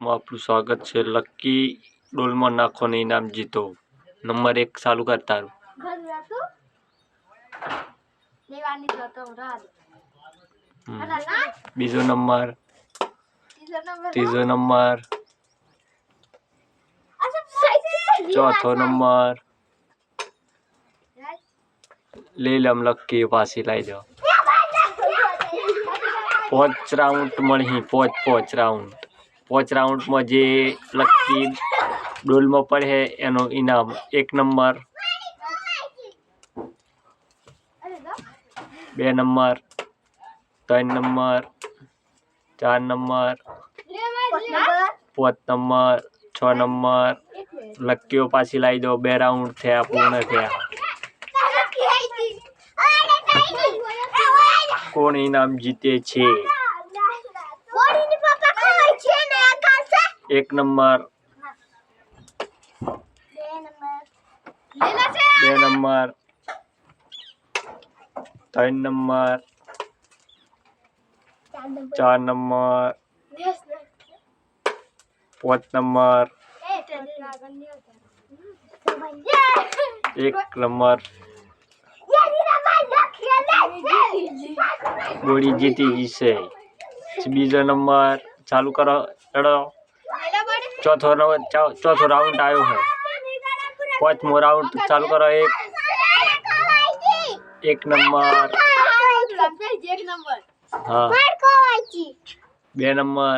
आपનું स्वागत है। लक्की डोल में नाखो ने इनाम जीतो। नंबर 1 चालू कर तारू। बीजो नंबर, तीजो नंबर, चौथो नंबर ले लम। लक्की पासी लाई दो। 5 राउंड मळी। 5 राउंड। 5 राउंड में जे लक्की डोल में पड़े एनो इनाम 1 number, 2 number, 3 number, 4 number, 5 number, 6 number. लक्कीओ पासी लाई दो। 2 राउंड थे पूर्ण थे। कोण इनाम जीते छे? 1 number, 2 number, 3 number, 4 number, 5 number, 1 number. गोड़ी जीती जी से। बीजो नंबर चालू करो। लड़ो। चौथो राउंड आयो है। 5मो राउंड चालू करो। 1 नंबर, हाँ, 2 number,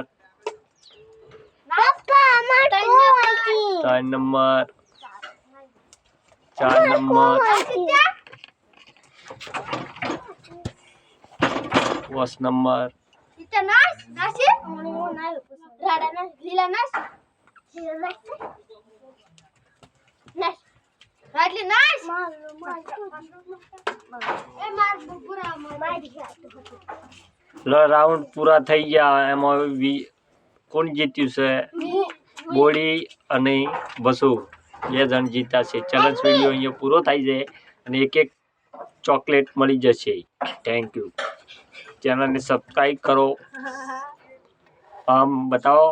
3 number, 4 number, 5 number, round पूरा थई गया। एमां कोण जीत्યું છે? બોડી અને બસુ 2 જણ જીતા છે। ચેલેન્જ વિડિયો અહીંયા પૂરો થાય છે અને એક ચોકલેટ મળી જશે। Thank you. ચેનલને સબસ્ક્રાઇબ કરો। આમ બતાવો।